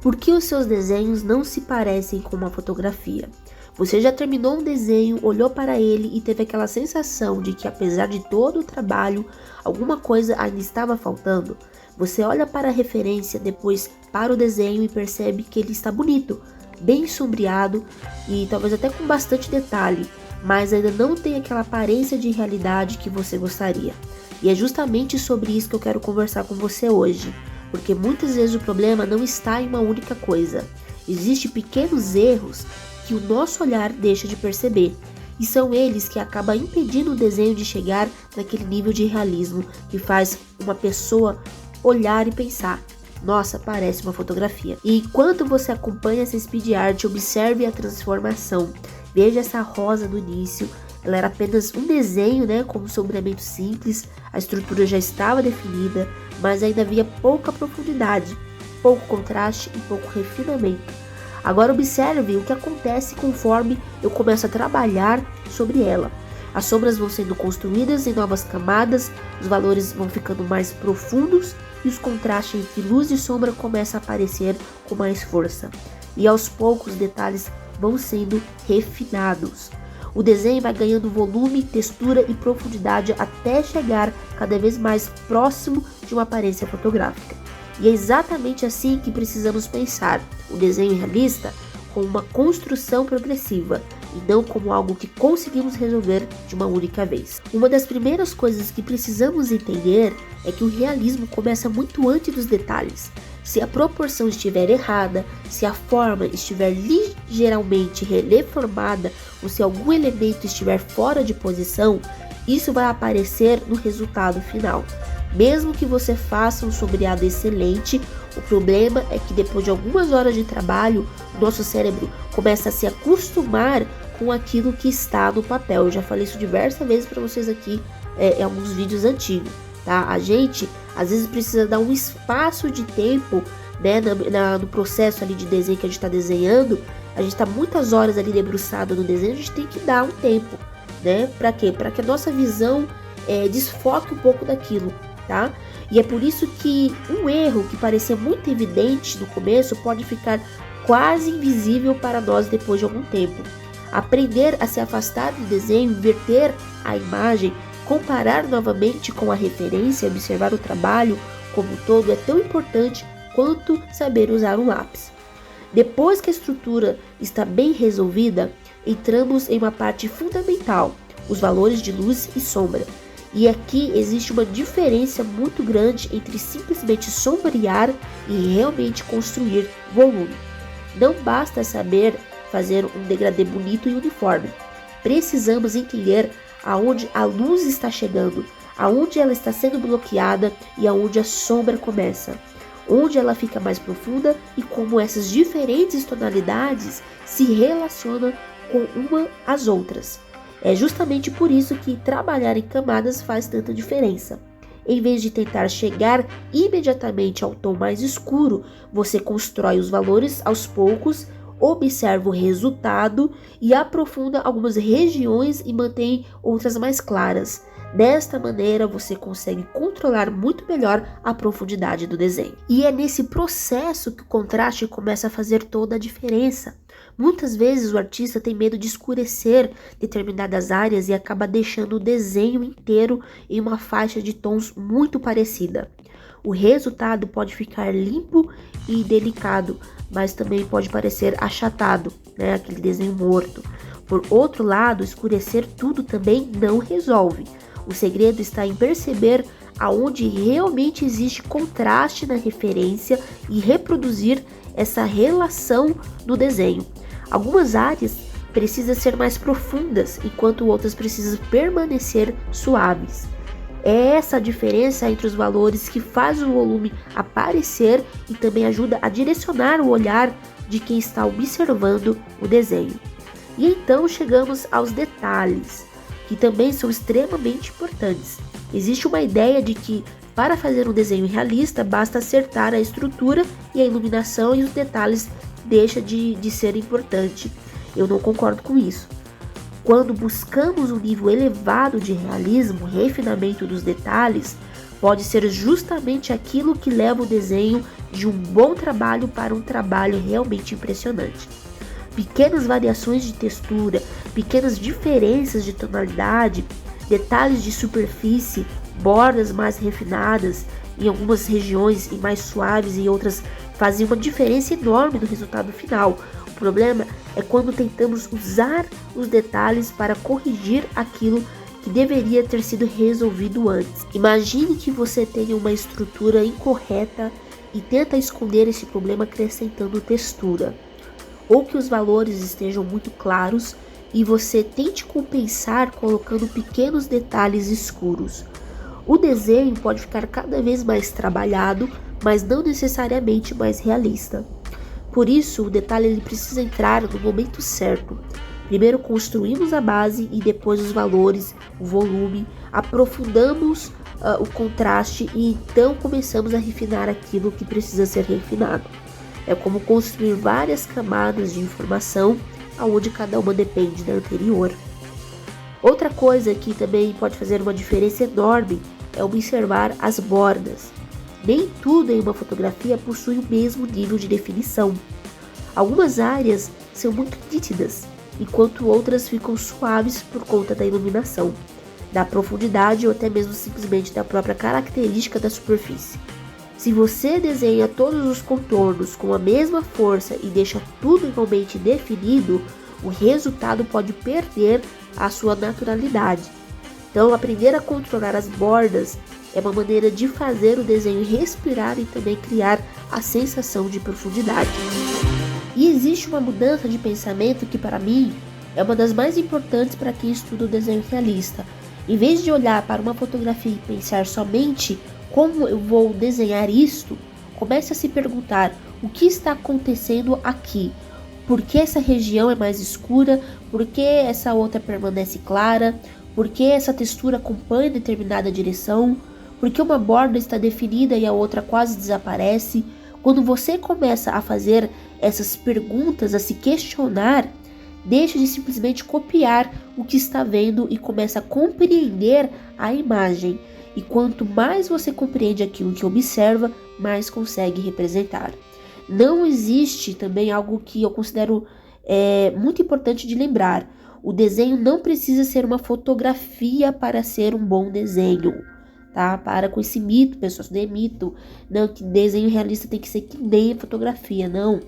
Por que os seus desenhos não se parecem com uma fotografia? Você já terminou um desenho, olhou para ele e teve aquela sensação de que, apesar de todo o trabalho, alguma coisa ainda estava faltando? Você olha para a referência, depois para o desenho e percebe que ele está bonito, bem sombreado e talvez até com bastante detalhe, mas ainda não tem aquela aparência de realidade que você gostaria. E é justamente sobre isso que eu quero conversar com você hoje. Porque muitas vezes o problema não está em uma única coisa. Existem pequenos erros que o nosso olhar deixa de perceber. E são eles que acabam impedindo o desenho de chegar naquele nível de realismo que faz uma pessoa olhar e pensar: nossa, parece uma fotografia. E enquanto você acompanha essa speed art, observe a transformação. Veja essa rosa do início. Ela era apenas um desenho, com um sombreamento simples, a estrutura já estava definida, mas ainda havia pouca profundidade, pouco contraste e pouco refinamento. Agora observe o que acontece conforme eu começo a trabalhar sobre ela. As sombras vão sendo construídas em novas camadas, os valores vão ficando mais profundos e os contrastes entre luz e sombra começam a aparecer com mais força. E aos poucos os detalhes vão sendo refinados. O desenho vai ganhando volume, textura e profundidade até chegar cada vez mais próximo de uma aparência fotográfica. E é exatamente assim que precisamos pensar o desenho realista, como uma construção progressiva e não como algo que conseguimos resolver de uma única vez. Uma das primeiras coisas que precisamos entender é que o realismo começa muito antes dos detalhes. Se a proporção estiver errada, se a forma estiver ligeiramente deformada ou se algum elemento estiver fora de posição, isso vai aparecer no resultado final. Mesmo que você faça um sombreado excelente, o problema é que depois de algumas horas de trabalho, o nosso cérebro começa a se acostumar com aquilo que está no papel. Eu já falei isso diversas vezes para vocês aqui em alguns vídeos antigos. Tá? A gente às vezes precisa dar um espaço de tempo, no processo ali de desenho que a gente está desenhando. A gente está muitas horas ali debruçado no desenho, a gente tem que dar um tempo, Para quê? Para que a nossa visão desfoque um pouco daquilo, tá? E é por isso que um erro que parecia muito evidente no começo pode ficar quase invisível para nós depois de algum tempo. Aprender a se afastar do desenho, inverter a imagem, comparar novamente com a referência, observar o trabalho como um todo é tão importante quanto saber usar um lápis. Depois que a estrutura está bem resolvida, entramos em uma parte fundamental, os valores de luz e sombra. E aqui existe uma diferença muito grande entre simplesmente sombrear e realmente construir volume. Não basta saber fazer um degradê bonito e uniforme. Precisamos entender aonde a luz está chegando, aonde ela está sendo bloqueada e aonde a sombra começa, onde ela fica mais profunda e como essas diferentes tonalidades se relacionam com uma às outras. É justamente por isso que trabalhar em camadas faz tanta diferença. Em vez de tentar chegar imediatamente ao tom mais escuro, você constrói os valores aos poucos, observa o resultado e aprofunda algumas regiões e mantém outras mais claras. Desta maneira, você consegue controlar muito melhor a profundidade do desenho. E é nesse processo que o contraste começa a fazer toda a diferença. Muitas vezes o artista tem medo de escurecer determinadas áreas e acaba deixando o desenho inteiro em uma faixa de tons muito parecida. O resultado pode ficar limpo e delicado, mas também pode parecer achatado, aquele desenho morto. Por outro lado, escurecer tudo também não resolve. O segredo está em perceber aonde realmente existe contraste na referência e reproduzir essa relação no desenho. Algumas áreas precisam ser mais profundas, enquanto outras precisam permanecer suaves. É essa a diferença entre os valores que faz o volume aparecer e também ajuda a direcionar o olhar de quem está observando o desenho. E então chegamos aos detalhes, que também são extremamente importantes. Existe uma ideia de que para fazer um desenho realista basta acertar a estrutura e a iluminação e os detalhes deixam de ser importante. Eu não concordo com isso. Quando buscamos um nível elevado de realismo, refinamento dos detalhes, pode ser justamente aquilo que leva o desenho de um bom trabalho para um trabalho realmente impressionante. Pequenas variações de textura, pequenas diferenças de tonalidade, detalhes de superfície, bordas mais refinadas, em algumas regiões e mais suaves e outras fazem uma diferença enorme no resultado final. O problema é quando tentamos usar os detalhes para corrigir aquilo que deveria ter sido resolvido antes. Imagine que você tenha uma estrutura incorreta e tenta esconder esse problema acrescentando textura, ou que os valores estejam muito claros e você tente compensar colocando pequenos detalhes escuros. O desenho pode ficar cada vez mais trabalhado, mas não necessariamente mais realista. Por isso, o detalhe ele precisa entrar no momento certo. Primeiro construímos a base e depois os valores, o volume, aprofundamos o contraste e então começamos a refinar aquilo que precisa ser refinado. É como construir várias camadas de informação, onde cada uma depende da anterior. Outra coisa que também pode fazer uma diferença enorme é observar as bordas. Nem tudo em uma fotografia possui o mesmo nível de definição. Algumas áreas são muito nítidas, enquanto outras ficam suaves por conta da iluminação, da profundidade ou até mesmo simplesmente da própria característica da superfície. Se você desenha todos os contornos com a mesma força e deixa tudo igualmente definido, o resultado pode perder a sua naturalidade. Então, aprender a controlar as bordas é uma maneira de fazer o desenho respirar e também criar a sensação de profundidade. E existe uma mudança de pensamento que, para mim, é uma das mais importantes para quem estuda o desenho realista. Em vez de olhar para uma fotografia e pensar somente como eu vou desenhar isto, comece a se perguntar o que está acontecendo aqui. Por que essa região é mais escura? Por que essa outra permanece clara? Por que essa textura acompanha determinada direção? Por que uma borda está definida e a outra quase desaparece? Quando você começa a fazer essas perguntas, a se questionar, deixe de simplesmente copiar o que está vendo e começa a compreender a imagem. E quanto mais você compreende aquilo que observa, mais consegue representar. Não existe também algo que eu considero muito importante de lembrar. O desenho não precisa ser uma fotografia para ser um bom desenho, tá? Para com esse mito, pessoal, isso não é mito. Não, que desenho realista tem que ser que nem fotografia, não.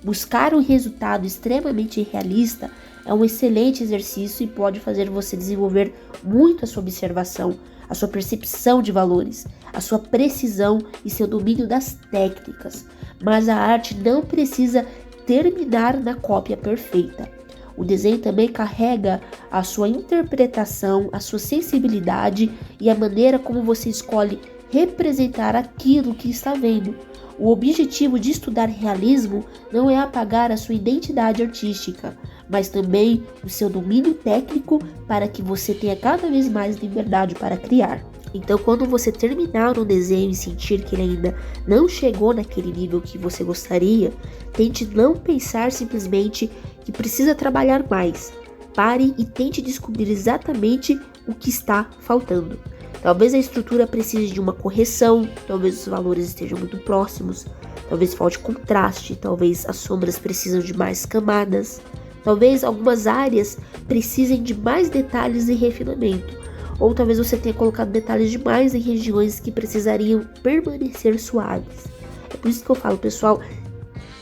Buscar um resultado extremamente realista é um excelente exercício e pode fazer você desenvolver muito a sua observação, a sua percepção de valores, a sua precisão e seu domínio das técnicas. Mas a arte não precisa terminar na cópia perfeita. O desenho também carrega a sua interpretação, a sua sensibilidade e a maneira como você escolhe representar aquilo que está vendo. O objetivo de estudar realismo não é apagar a sua identidade artística, mas também o seu domínio técnico para que você tenha cada vez mais liberdade para criar. Então, quando você terminar um desenho e sentir que ele ainda não chegou naquele nível que você gostaria, tente não pensar simplesmente que precisa trabalhar mais. Pare e tente descobrir exatamente o que está faltando. Talvez a estrutura precise de uma correção, talvez os valores estejam muito próximos, talvez falte contraste, talvez as sombras precisam de mais camadas, talvez algumas áreas precisem de mais detalhes e refinamento. Ou talvez você tenha colocado detalhes demais em regiões que precisariam permanecer suaves. É por isso que eu falo, pessoal,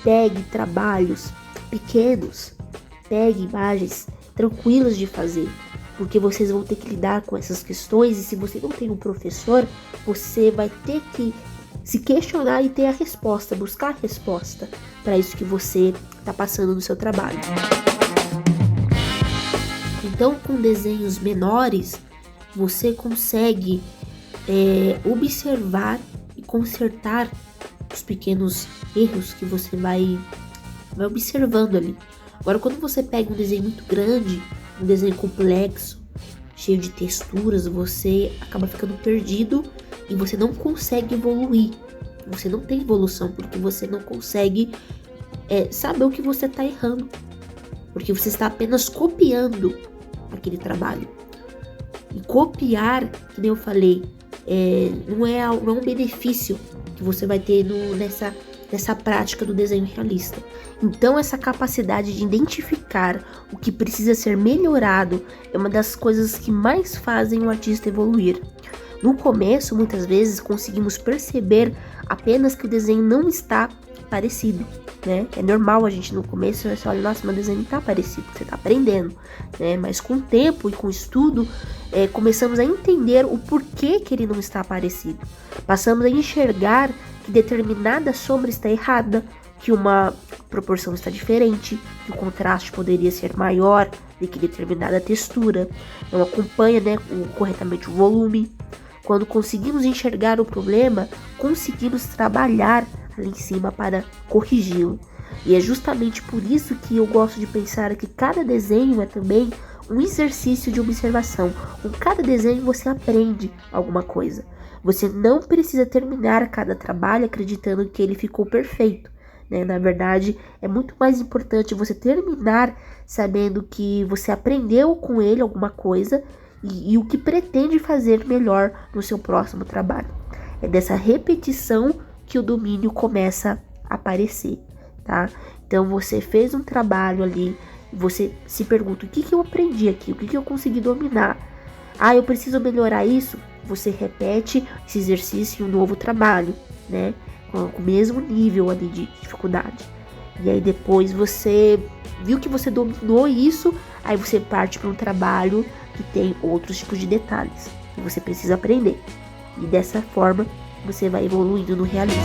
pegue trabalhos pequenos, pegue imagens tranquilas de fazer, porque vocês vão ter que lidar com essas questões e se você não tem um professor, você vai ter que se questionar e ter a resposta, buscar a resposta para isso que você está passando no seu trabalho. Então, com desenhos menores, você consegue observar e consertar os pequenos erros que você vai observando ali. Agora, quando você pega um desenho muito grande, um desenho complexo, cheio de texturas, você acaba ficando perdido e você não consegue evoluir. Você não tem evolução porque você não consegue saber o que você está errando, porque você está apenas copiando aquele trabalho. E copiar, que nem eu falei, não é um benefício que você vai ter nessa prática do desenho realista. Então, essa capacidade de identificar o que precisa ser melhorado é uma das coisas que mais fazem o artista evoluir. No começo, muitas vezes, conseguimos perceber apenas que o desenho não está parecido, né? É normal a gente no começo, você olha, nossa, meu desenho não tá parecido, você tá aprendendo, né? Mas com o tempo e com o estudo, começamos a entender o porquê que ele não está parecido. Passamos a enxergar que determinada sombra está errada, que uma proporção está diferente, que o contraste poderia ser maior do que determinada textura, não acompanha, né, corretamente o volume. Quando conseguimos enxergar o problema, conseguimos trabalhar ali em cima para corrigi-lo. E é justamente por isso que eu gosto de pensar que cada desenho é também um exercício de observação. Com cada desenho você aprende alguma coisa. Você não precisa terminar cada trabalho acreditando que ele ficou perfeito, né? Na verdade, é muito mais importante você terminar sabendo que você aprendeu com ele alguma coisa e o que pretende fazer melhor no seu próximo trabalho. É dessa repetição que o domínio começa a aparecer, tá? Então você fez um trabalho ali, você se pergunta, o que eu aprendi aqui? O que eu consegui dominar? Eu preciso melhorar isso? Você repete esse exercício em um novo trabalho, né? Com o mesmo nível ali de dificuldade. E aí depois você viu que você dominou isso, aí você parte para um trabalho que tem outros tipos de detalhes que você precisa aprender. E dessa forma você vai evoluindo no realismo.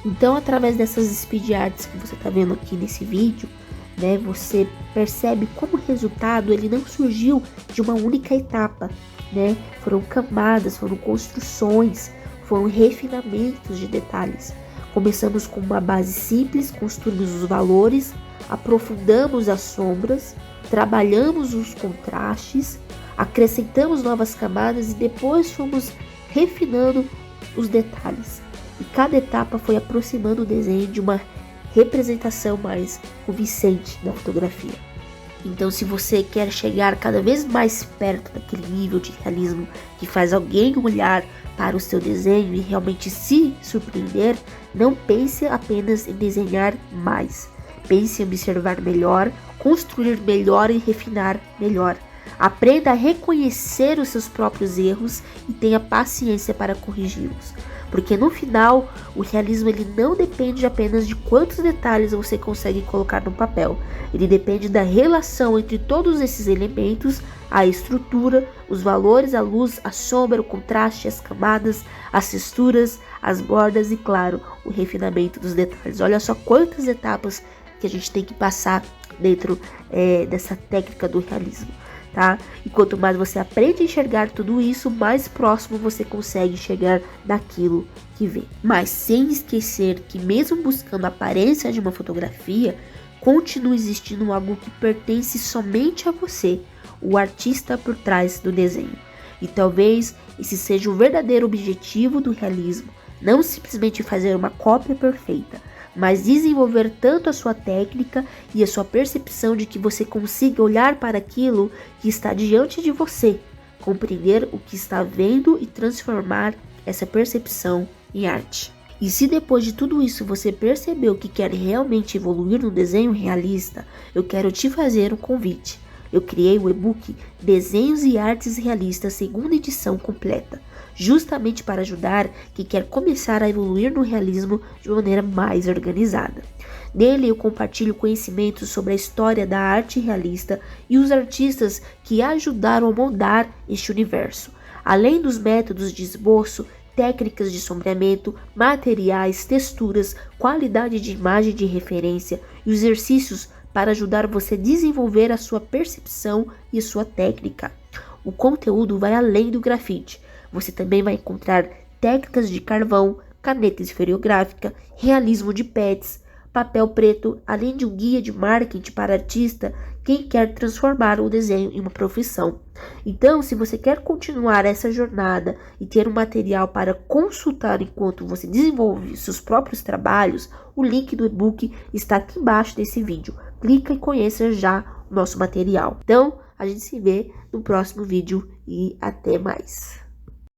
Então, através dessas speed arts que você está vendo aqui nesse vídeo, né, você percebe como o resultado ele não surgiu de uma única etapa, né? Foram camadas, foram construções, foram refinamentos de detalhes. Começamos com uma base simples, construímos os valores, aprofundamos as sombras, trabalhamos os contrastes, acrescentamos novas camadas e depois fomos refinando os detalhes. E cada etapa foi aproximando o desenho de uma representação mais convincente da fotografia. Então, se você quer chegar cada vez mais perto daquele nível de realismo que faz alguém olhar para o seu desenho e realmente se surpreender, não pense apenas em desenhar mais. Pense em observar melhor, construir melhor e refinar melhor. Aprenda a reconhecer os seus próprios erros e tenha paciência para corrigi-los. Porque no final, o realismo ele não depende apenas de quantos detalhes você consegue colocar no papel. Ele depende da relação entre todos esses elementos, a estrutura, os valores, a luz, a sombra, o contraste, as camadas, as texturas, as bordas e, claro, o refinamento dos detalhes. Olha só quantas etapas que a gente tem que passar dentro dessa técnica do realismo. Tá? E quanto mais você aprende a enxergar tudo isso, mais próximo você consegue chegar daquilo que vê. Mas sem esquecer que mesmo buscando a aparência de uma fotografia, continua existindo algo que pertence somente a você, o artista por trás do desenho. E talvez esse seja o verdadeiro objetivo do realismo, não simplesmente fazer uma cópia perfeita, mas desenvolver tanto a sua técnica e a sua percepção de que você consiga olhar para aquilo que está diante de você, compreender o que está vendo e transformar essa percepção em arte. E se depois de tudo isso você percebeu que quer realmente evoluir no desenho realista, eu quero te fazer um convite. Eu criei o e-book Desenhos e Artes Realistas, segunda edição completa, justamente para ajudar quem quer começar a evoluir no realismo de maneira mais organizada. Nele eu compartilho conhecimentos sobre a história da arte realista e os artistas que ajudaram a moldar este universo, além dos métodos de esboço, técnicas de sombreamento, materiais, texturas, qualidade de imagem de referência e exercícios para ajudar você a desenvolver a sua percepção e a sua técnica. O conteúdo vai além do grafite. Você também vai encontrar técnicas de carvão, caneta esferográfica, realismo de pets, papel preto, além de um guia de marketing para artista quem quer transformar o desenho em uma profissão. Então, se você quer continuar essa jornada e ter um material para consultar enquanto você desenvolve seus próprios trabalhos, o link do e-book está aqui embaixo desse vídeo. Clica e conheça já o nosso material. Então, A gente se vê no próximo vídeo e até mais.